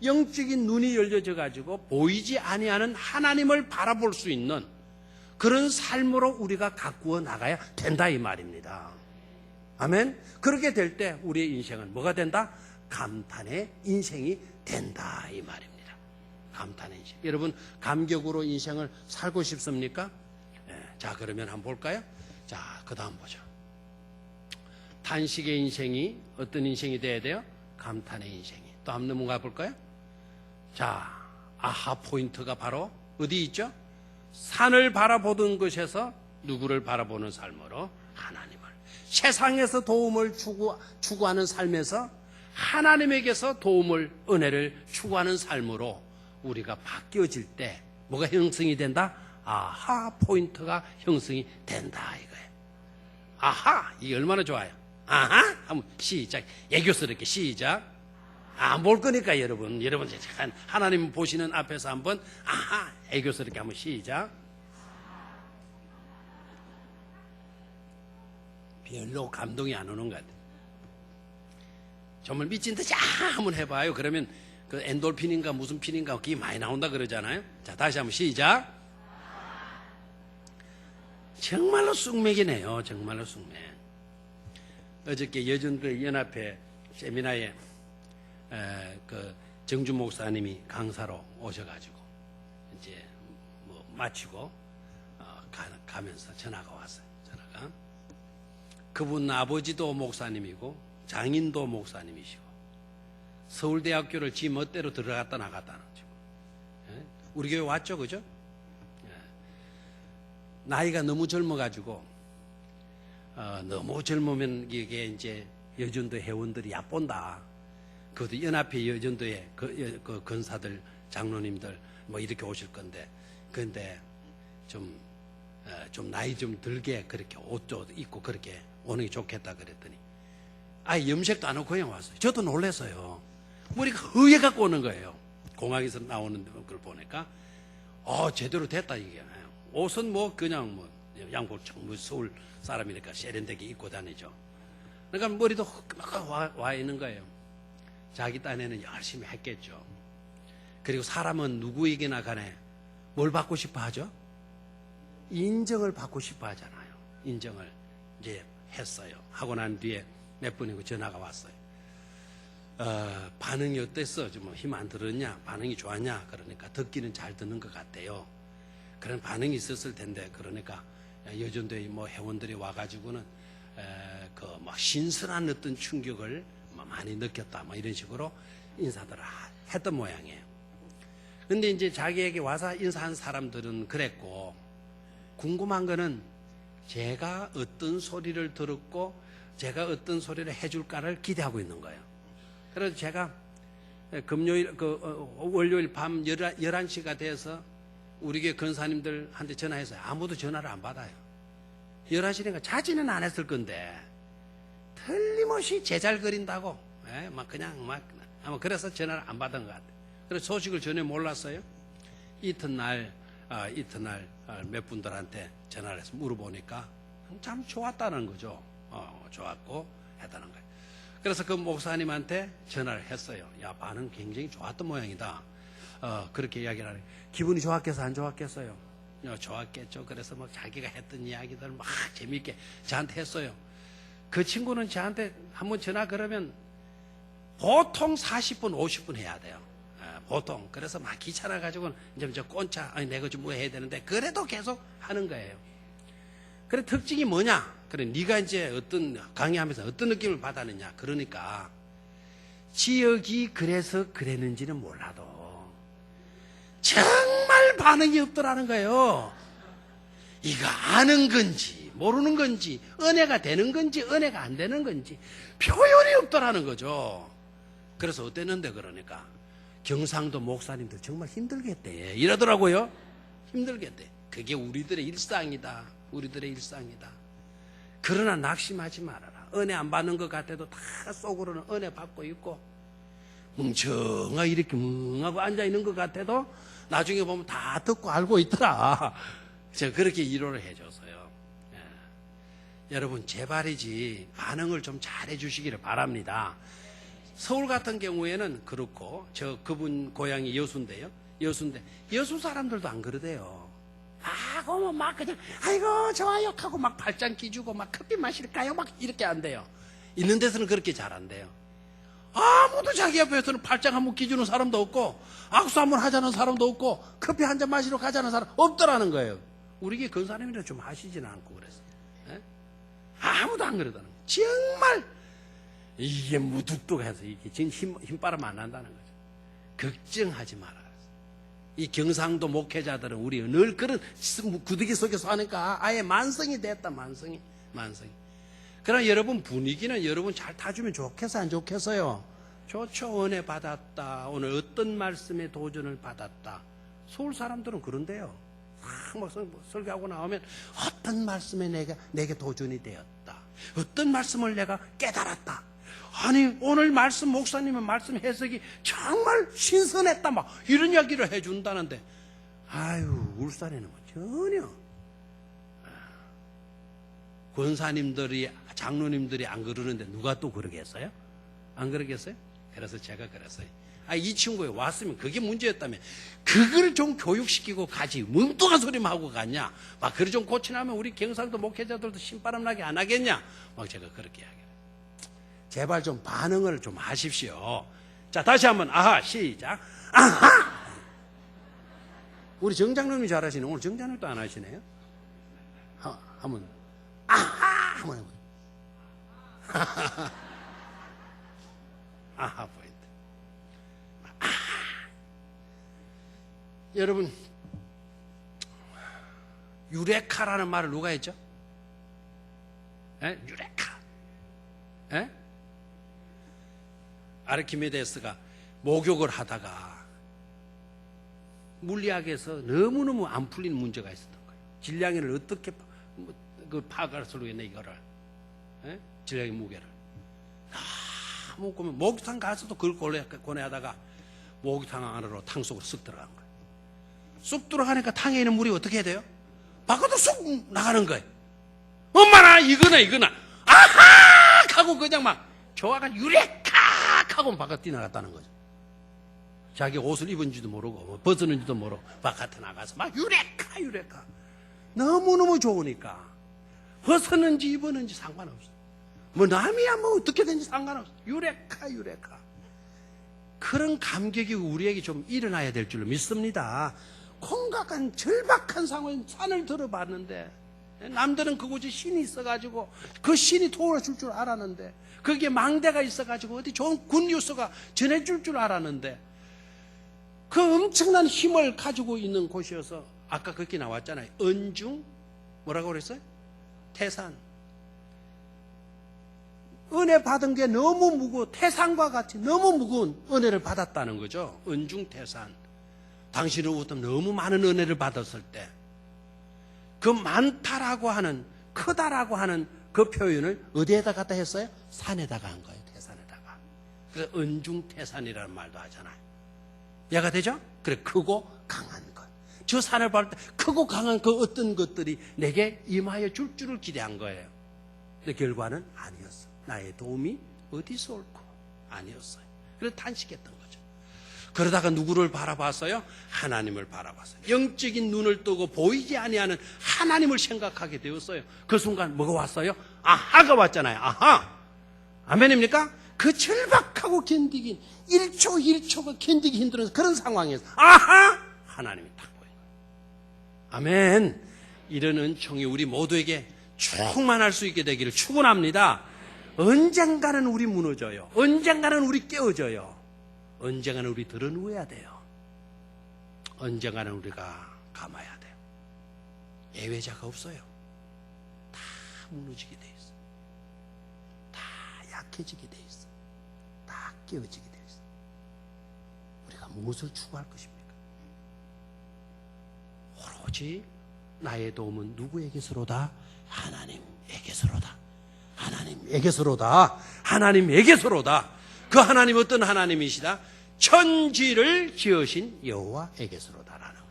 영적인 눈이 열려져 가지고 보이지 아니하는 하나님을 바라볼 수 있는 그런 삶으로 우리가 가꾸어 나가야 된다 이 말입니다. 아멘. 그렇게 될 때 우리의 인생은 뭐가 된다? 감탄의 인생이 된다 이 말입니다. 감탄의 인생. 여러분 감격으로 인생을 살고 싶습니까? 자, 그러면 한번 볼까요? 자, 그 다음 보죠. 탄식의 인생이 어떤 인생이 돼야 돼요? 감탄의 인생이. 또 한번 가볼까요? 자, 아하 포인트가 바로 어디 있죠? 산을 바라보던 것에서 누구를 바라보는 삶으로 하나님을, 세상에서 도움을 추구하는 삶에서 하나님에게서 도움을, 은혜를 추구하는 삶으로 우리가 바뀌어질 때 뭐가 형성이 된다? 아하 포인트가 형성이 된다 이거예요. 아하, 이게 얼마나 좋아요. 아하 한번 시작, 애교스럽게 시작. 안 볼 거니까 여러분 하나님 보시는 앞에서 한번 아하 애교스럽게 한번 시작. 별로 감동이 안 오는 것 같아요. 정말 미친 듯이 한번 해봐요. 그러면 그 엔돌핀인가 무슨 핀인가 그게 많이 나온다 그러잖아요. 자, 다시 한번 시작. 정말로 쑥맥이네요. 정말로 쑥맥. 어저께 여전도 연합회 세미나에 그 정주 목사님이 강사로 오셔가지고 이제 뭐 마치고 가면서 전화가 왔어요. 전화가. 그분 아버지도 목사님이고 장인도 목사님이시고 서울대학교를 지 멋대로 들어갔다 나갔다 지금. 우리 교회 왔죠, 그죠? 나이가 너무 젊어가지고 너무 젊으면 이게 이제 여전도 회원들이 얕본다. 그것도 연합회 여전도에 그 권사들, 장로님들 뭐 이렇게 오실 건데, 근데 좀 나이 좀 들게 그렇게 옷도 입고 그렇게 오는 게 좋겠다 그랬더니 아예 염색도 안 하고 그냥 왔어요. 저도 놀랐어요. 머리가 허해 갖고 오는 거예요. 공항에서 나오는 걸 보니까 제대로 됐다 이게. 옷은 뭐 그냥 뭐 양복 뭐 서울 사람이니까 세련되게 입고 다니죠. 그러니까 머리도 막 와 있는 거예요. 자기 딴에는 열심히 했겠죠. 그리고 사람은 누구에게나 간에 뭘 받고 싶어 하죠? 인정을 받고 싶어 하잖아요. 인정을 이제 했어요. 하고 난 뒤에 몇 분이고 전화가 왔어요. 반응이 어땠어? 좀 힘 안 들었냐? 반응이 좋았냐? 그러니까 듣기는 잘 듣는 것 같아요. 그런 반응이 있었을 텐데, 그러니까 여전도에 뭐 회원들이 와가지고는 그 막 신선한 어떤 충격을 많이 느꼈다, 뭐 이런 식으로 인사들을 했던 모양이에요. 근데 이제 자기에게 와서 인사한 사람들은 그랬고, 궁금한 거는 제가 어떤 소리를 들었고 제가 어떤 소리를 해줄까를 기대하고 있는 거예요. 그래서 제가 월요일 밤 11시가 돼서 우리 교회 권사님들한테 전화해서 아무도 전화를 안 받아요. 11시니까 자지는 안 했을 건데 틀림없이 제잘거린다고 막 그냥 막 아마 그래서 전화를 안 받은 것 같아요. 그래서 소식을 전혀 몰랐어요. 이튿날 몇 분들한테 전화를 해서 물어보니까 참 좋았다는 거죠. 좋았고 했다는 거예요. 그래서 그 목사님한테 전화를 했어요. 야, 반응 굉장히 좋았던 모양이다. 그렇게 이야기를 하니 기분이 좋았겠어, 안 좋았겠어요? 좋았겠죠. 그래서 막 자기가 했던 이야기들 막 재미있게 저한테 했어요. 그 친구는 저한테 한번 전화 그러면 보통 40분, 50분 해야 돼요. 보통. 그래서 막 귀찮아가지고는 이제 저 꼰차, 아니, 내가 좀 뭐 해야 되는데, 그래도 계속 하는 거예요. 그래, 특징이 뭐냐? 그래, 네가 이제 어떤, 강의하면서 어떤 느낌을 받았느냐? 그러니까, 지역이 그래서 그랬는지는 몰라도, 정말 반응이 없더라는 거예요. 이거 아는 건지, 모르는 건지, 은혜가 되는 건지, 은혜가 안 되는 건지, 표현이 없더라는 거죠. 그래서 어땠는데, 그러니까. 경상도 목사님들 정말 힘들겠대 이러더라고요. 힘들겠대. 그게 우리들의 일상이다. 우리들의 일상이다. 그러나 낙심하지 말아라. 은혜 안 받는 것 같아도 다 속으로는 은혜 받고 있고 뭉청하게 이렇게 뭉하고 앉아있는 것 같아도 나중에 보면 다 듣고 알고 있더라. 제가 그렇게 위로를 해줬어요. 여러분 제발이지 반응을 좀 잘해 주시기를 바랍니다. 서울 같은 경우에는 그렇고 그분 고향이 여수인데요. 여수 사람들도 안 그러대요. 그러면 막 그냥 아이고 좋아요 하고 막 발장 끼주고 막 커피 마실까요? 막 이렇게 안 돼요. 있는 데서는 그렇게 잘 안 돼요. 아무도 자기 앞에서는 발장 한번 끼주는 사람도 없고 악수 한번 하자는 사람도 없고 커피 한 잔 마시러 가자는 사람 없더라는 거예요. 우리 권사님이라 좀 하시지는 않고 그래서 아무도 안 그러다는 거예요. 정말 이게 무뚝뚝해서 이게 지금 힘바람 안 난다는 거죠. 걱정하지 마라. 이 경상도 목회자들은 우리 늘 그런 구더기 속에서 하니까 아예 만성이 됐다. 만성이. 그러나 여러분 분위기는 여러분 잘 타주면 좋겠어 안 좋겠어요? 좋죠. 은혜 받았다. 오늘 어떤 말씀에 도전을 받았다. 서울 사람들은 그런데요. 막 설교하고 나오면 어떤 말씀에 내게 도전이 되었다. 어떤 말씀을 내가 깨달았다. 아니 오늘 말씀 목사님의 말씀 해석이 정말 신선했다. 막 이런 이야기를 해준다는데 아유 울산에는 뭐 전혀 권사님들이 장로님들이 안 그러는데 누가 또 그러겠어요? 안 그러겠어요? 그래서 제가 그랬어요. 이 친구에 왔으면 그게 문제였다면 그걸 좀 교육시키고 가지 뭉뚱한 소리만 하고 갔냐 막 그걸 좀 고치나면 우리 경상도 목회자들도 신바람 나게 안 하겠냐 막 제가 그렇게 이야기해요. 제발 좀 반응을 좀 하십시오. 자 다시 한번 아하 시작. 아하. 우리 정장님이 잘하시네. 오늘 정장님도 안 하시네요. 한번 아하 한번 해보세요. 아하 포인트. 아하. 여러분 유레카라는 말을 누가 했죠? 유레카. 아르키메데스가 목욕을 하다가 물리학에서 너무너무 안 풀리는 문제가 있었던 거예요. 질량을 어떻게 파악할 수 있겠네 이거를. 질량의 무게를. 너무 꼬면 목욕탕 가서도 그걸 고뇌하다가 목욕탕 안으로 탕 속으로 쑥 들어간 거예요. 쑥 들어가니까 탕에 있는 물이 어떻게 해야 돼요? 밖으로 쑥 나가는 거예요. 엄마나 이거나 아하 하고 그냥 막 좋아가 유레카 하고 바깥 뛰어나갔다는 거죠. 자기 옷을 입은지도 모르고 벗었는지도 모르고 바깥에 나가서 막 유레카 너무너무 좋으니까 벗었는지 입었는지 상관없어. 뭐 남이야 뭐 어떻게 된지 상관없어. 유레카 그런 감격이 우리에게 좀 일어나야 될 줄로 믿습니다. 콩각한 절박한 상황 산을 들어봤는데 남들은 그곳에 신이 있어가지고 그 신이 도와줄 줄 알았는데 거기에 망대가 있어가지고 어디 좋은 굿뉴스가 전해줄 줄 알았는데 그 엄청난 힘을 가지고 있는 곳이어서 아까 거기 나왔잖아요. 은중 뭐라고 그랬어요? 태산. 은혜 받은 게 너무 무거워 태산과 같이 너무 무거운 은혜를 받았다는 거죠. 은중 태산. 당신으로부터 너무 많은 은혜를 받았을 때 그 많다라고 하는 크다라고 하는 그 표현을 어디에다 갖다 했어요? 산에다가 한 거예요. 태산에다가. 그래서 은중태산이라는 말도 하잖아요. 이해가 되죠? 그래 크고 강한 것. 저 산을 볼 때 크고 강한 그 어떤 것들이 내게 임하여 줄 줄을 기대한 거예요. 근데 결과는 아니었어. 나의 도움이 어디서 옳고 아니었어요. 그래서 탄식했던 거죠. 그러다가 누구를 바라봤어요? 하나님을 바라봤어요. 영적인 눈을 뜨고 보이지 아니하는 하나님을 생각하게 되었어요. 그 순간 뭐가 왔어요? 아하가 왔잖아요. 아하. 아멘입니까? 그 절박하고 견디긴 1초가 견디기 힘든 그런 상황에서 아하! 하나님이 딱 보인 거예요. 아멘. 이런 은총이 우리 모두에게 충만할 수 있게 되기를 축원합니다. 언젠가는 우리 무너져요. 언젠가는 우리 깨어져요. 언젠가는 우리 드러누워야 돼요. 언젠가는 우리가 감아야 돼요. 예외자가 없어요. 다 무너지게 돼 있어. 다 약해지게 돼 있어. 다 깨어지게 돼 있어. 우리가 무엇을 추구할 것입니까? 오로지 나의 도움은 누구에게서로다? 하나님에게서로다. 하나님에게서로다. 하나님에게서로다. 그 하나님 어떤 하나님이시다? 천지를 지으신 여호와에게서로다라는 것.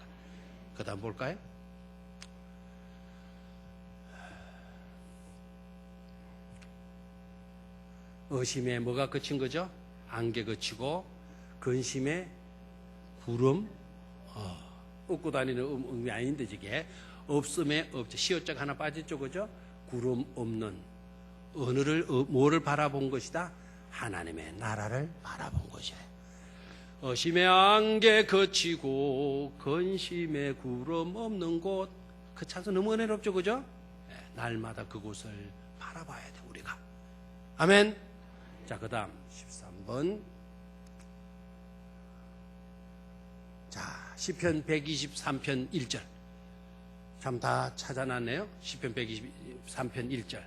그 다음 볼까요? 의심에 뭐가 그친 거죠? 안개 그치고 근심에 구름 얻고 다니는 의미 아닌데 저게 없음에 없죠. 시어적 하나 빠졌죠. 그죠? 구름 없는 뭐를 바라본 것이다? 하나님의 나라를 바라본 것이에요. 의심의 안개 거치고 근심의 구름 없는 곳. 그 찬송 너무 은혜롭죠. 그죠? 날마다 그곳을 바라봐야 돼 우리가. 아멘. 자, 그 다음 13번. 자, 시편 123편 1절. 참 다 찾아놨네요. 시편 123편 1절.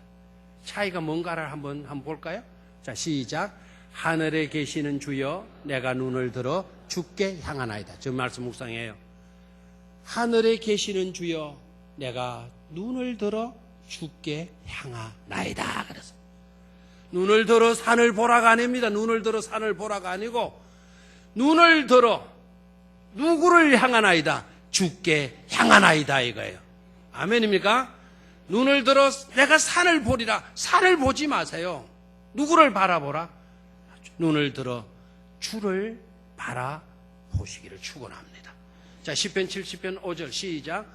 차이가 뭔가를 한번 볼까요? 자, 시작. 하늘에 계시는 주여 내가 눈을 들어 주께 향하나이다. 저 말씀 묵상해요. 하늘에 계시는 주여 내가 눈을 들어 주께 향하나이다. 그래서 눈을 들어 산을 보라가 아닙니다. 눈을 들어 산을 보라가 아니고 눈을 들어 누구를 향하나이다? 주께 향하나이다 이거예요. 아멘입니까? 눈을 들어 내가 산을 보리라. 산을 보지 마세요. 누구를 바라보라? 눈을 들어 주를 바라보시기를 축원합니다. 자, 시편 70편 5절 시작.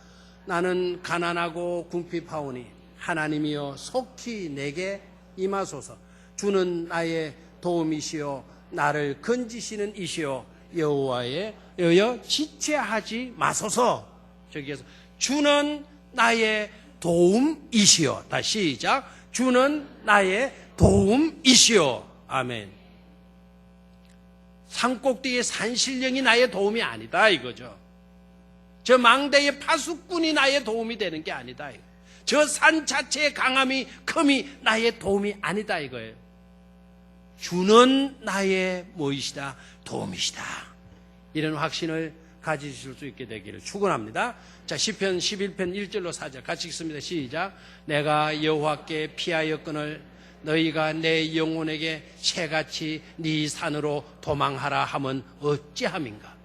나는 가난하고 궁핍하오니 하나님이여 속히 내게 임하소서. 주는 나의 도움이시요 나를 건지시는 이시요 여호와의 여여 지체하지 마소서. 저기에서 주는 나의 도움이시요. 다시 시작. 주는 나의 도움이시요. 아멘. 산꼭대기의 산신령이 나의 도움이 아니다 이거죠. 저 망대의 파수꾼이 나의 도움이 되는 게 아니다. 저 산 자체의 강함이 큼이 나의 도움이 아니다 이거예요. 주는 나의 뭐이시다? 도움이시다. 이런 확신을 가지실 수 있게 되기를 축원합니다. 자, 시편 11편 1절로 4절 같이 읽습니다. 시작. 내가 여호와께 피하였거늘 너희가 내 영혼에게 새같이 네 산으로 도망하라 함은 어찌함인가.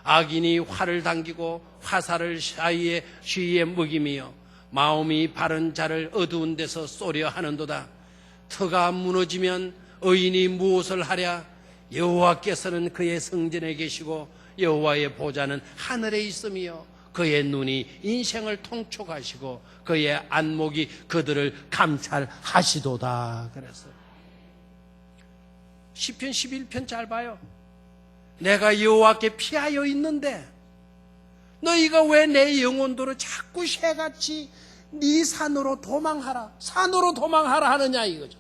악인이 활을 당기고 화살을 시위에 먹이며 마음이 바른 자를 어두운 데서 쏘려 하는도다. 터가 무너지면 의인이 무엇을 하랴. 여호와께서는 그의 성전에 계시고 여호와의 보좌는 하늘에 있으며 그의 눈이 인생을 통촉하시고 그의 안목이 그들을 감찰하시도다. 그래서 시편 11편 잘 봐요. 내가 여호와께 피하여 있는데 너희가 왜 내 영혼도로 자꾸 새같이 네 산으로 도망하라. 산으로 도망하라 하느냐 이거죠.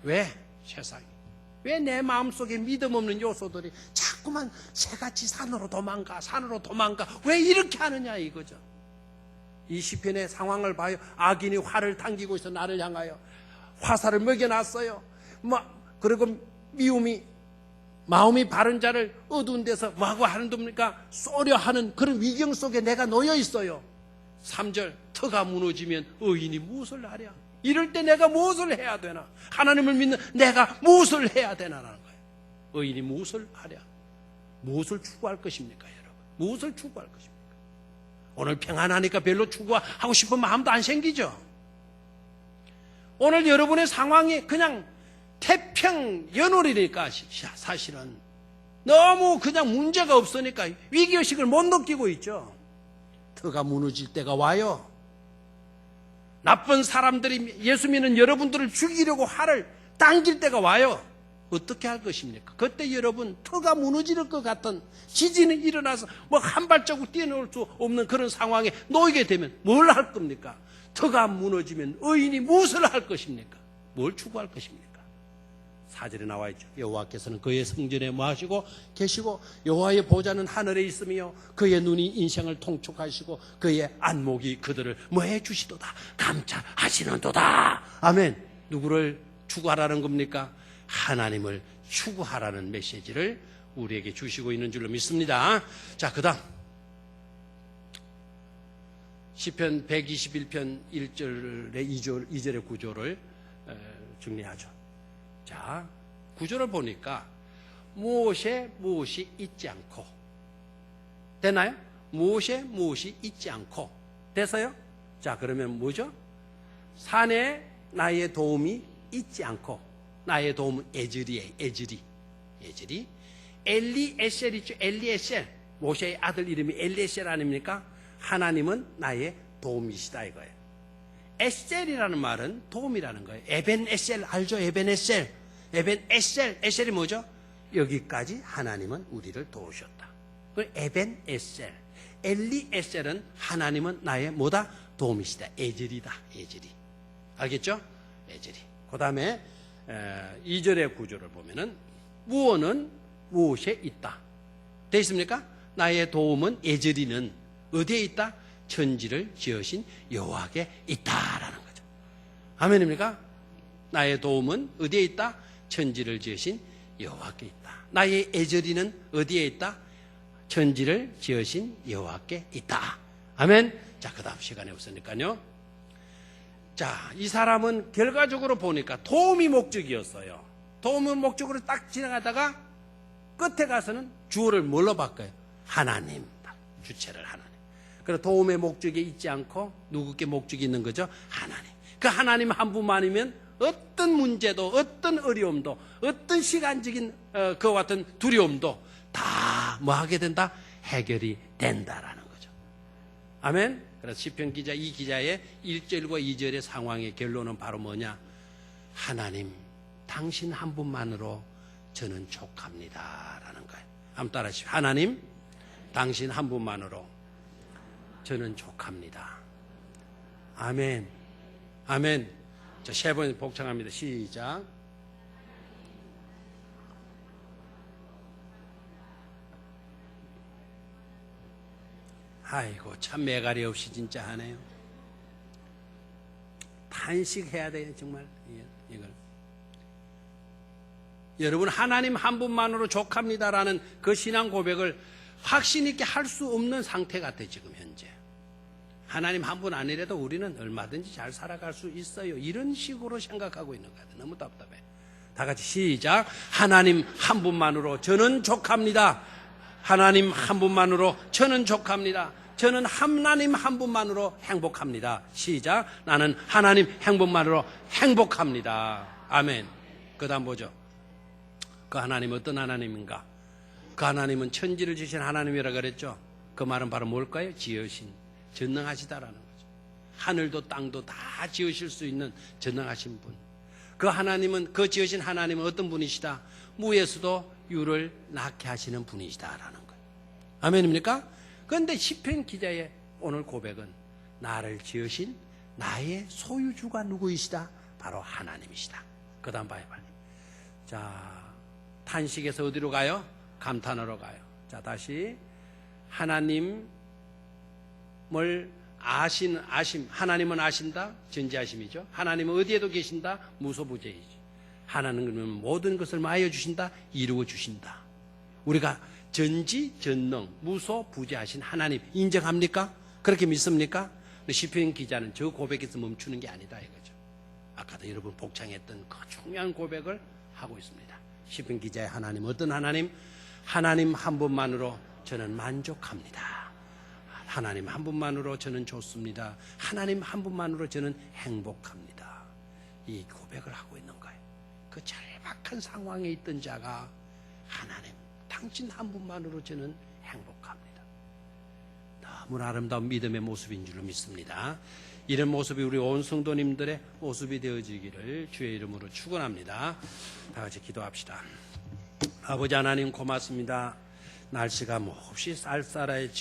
왜? 세상에. 왜 내 마음속에 믿음 없는 요소들이 자꾸만 새같이 산으로 도망가 왜 이렇게 하느냐 이거죠. 이 시편의 상황을 봐요. 악인이 활을 당기고 있어 나를 향하여 화살을 먹여놨어요. 그리고 미움이 마음이 바른 자를 어두운 데서 뭐하고 하는 겁니까? 쏘려 하는 그런 위경 속에 내가 놓여 있어요. 3절 터가 무너지면 의인이 무엇을 하랴. 이럴 때 내가 무엇을 해야 되나? 하나님을 믿는 내가 무엇을 해야 되나라는 거예요. 의인이 무엇을 하랴? 무엇을 추구할 것입니까, 여러분? 무엇을 추구할 것입니까? 오늘 평안하니까 별로 추구하고 싶은 마음도 안 생기죠? 오늘 여러분의 상황이 그냥 태평연월이니까 사실은 너무 그냥 문제가 없으니까 위기의식을 못 느끼고 있죠. 터가 무너질 때가 와요. 나쁜 사람들이 예수 믿는 여러분들을 죽이려고 활을 당길 때가 와요. 어떻게 할 것입니까? 그때 여러분 터가 무너질 것 같은 지진이 일어나서 한 발자국 뛰어놀 수 없는 그런 상황에 놓이게 되면 뭘 할 겁니까? 터가 무너지면 의인이 무엇을 할 것입니까? 뭘 추구할 것입니까? 4절에 나와 있죠. 여호와께서는 그의 성전에 모하시고 계시고 여호와의 보좌는 하늘에 있으며 그의 눈이 인생을 통촉하시고 그의 안목이 그들을 뭐해 주시도다. 감찰하시는도다. 아멘. 누구를 추구하라는 겁니까? 하나님을 추구하라는 메시지를 우리에게 주시고 있는 줄로 믿습니다. 자, 그 다음 시편 121편 1절의 2절의 구조를 정리하죠. 자, 구조를 보니까 무엇이 있지 않고 되나요? 무엇이 있지 않고 돼서요? 자, 그러면 뭐죠? 산에 나의 도움이 있지 않고 나의 도움은 에즈리예요. 에즈리 엘리에셀 있죠. 엘리에셀 모세의 아들 이름이 엘리에셀 아닙니까? 하나님은 나의 도움이시다 이거예요. 에셀이라는 말은 도움이라는 거예요. 에벤에셀 알죠? 에셀이 뭐죠? 여기까지 하나님은 우리를 도우셨다. 에벤에셀 엘리에셀은 하나님은 나의 뭐다? 도움이시다. 에즈리다. 알겠죠? 에즈리. 그 다음에 2절의 구조를 보면은 무엇은 무엇에 있다. 되어 있습니까? 나의 도움은 예절이는 어디에 있다? 천지를 지으신 여호와께 있다라는 거죠. 아멘입니까? 나의 도움은 어디에 있다? 천지를 지으신 여호와께 있다. 나의 예절이는 어디에 있다? 천지를 지으신 여호와께 있다. 아멘. 자, 그 다음 시간에 없으니까요. 자, 이 사람은 결과적으로 보니까 도움이 목적이었어요. 도움은 목적으로 딱 지나가다가 끝에 가서는 주어를 뭘로 바꿔요? 하나님. 주체를 하나님. 그래서 도움의 목적이 있지 않고 누구께 목적이 있는 거죠? 하나님. 그 하나님 한 분만이면 어떤 문제도, 어떤 어려움도, 어떤 시간적인 그와 같은 두려움도 다 뭐 하게 된다? 해결이 된다라는 거죠. 아멘. 그래서 시편 기자 이 기자의 1절과 2절의 상황의 결론은 바로 뭐냐? 하나님, 당신 한 분만으로 저는 족합니다라는 거예요. 한번 따라하십시오. 하나님, 당신 한 분만으로 저는 족합니다. 아멘. 아멘. 자, 세 번 복창합니다. 시작. 아이고, 참 매가리 없이 진짜 하네요. 탄식해야 돼요, 정말. 이걸. 여러분, 하나님 한 분만으로 족합니다라는 그 신앙 고백을 확신 있게 할 수 없는 상태 같아요, 지금 현재. 하나님 한 분 아니라도 우리는 얼마든지 잘 살아갈 수 있어요. 이런 식으로 생각하고 있는 것 같아요. 너무 답답해. 다 같이 시작. 하나님 한 분만으로 저는 족합니다. 하나님 한 분만으로 저는 족합니다. 저는 하나님 한 분만으로 행복합니다. 시작. 나는 하나님 한 분만으로 행복합니다. 아멘. 그 다음 보죠. 그 하나님 어떤 하나님인가? 그 하나님은 천지를 지으신 하나님이라고 그랬죠. 그 말은 바로 뭘까요? 지으신, 전능하시다라는 거죠. 하늘도 땅도 다 지으실 수 있는 전능하신 분. 그 하나님은, 그 지으신 하나님은 어떤 분이시다? 무에서도 유를 낳게 하시는 분이시다라는 거예요. 아멘입니까? 그런데 시편 기자의 오늘 고백은 나를 지으신 나의 소유주가 누구이시다? 바로 하나님이시다. 그 다음 봐요, 빨리. 자, 탄식에서 어디로 가요? 감탄하러 가요. 자, 다시. 하나님을 아심, 하나님은 아신다? 전지하심이죠. 하나님은 어디에도 계신다? 무소부재이지. 하나님은 모든 것을 마여 주신다? 이루어 주신다. 우리가 전지, 전능, 무소부재하신 하나님 인정합니까? 그렇게 믿습니까? 시편 기자는 저 고백에서 멈추는 게 아니다 이거죠. 아까도 여러분 복창했던 그 중요한 고백을 하고 있습니다. 시편 기자의 하나님, 어떤 하나님? 하나님 한 분만으로 저는 만족합니다. 하나님 한 분만으로 저는 좋습니다. 하나님 한 분만으로 저는 행복합니다. 이 고백을 하고 있는 거예요. 그 절박한 상황에 있던 자가 하나님, 당신 한 분만으로 저는 행복합니다. 너무나 아름다운 믿음의 모습인 줄로 믿습니다. 이런 모습이 우리 온 성도님들의 모습이 되어지기를 주의 이름으로 축원합니다. 다 같이 기도합시다. 아버지 하나님 고맙습니다. 날씨가 몹시 쌀쌀해지고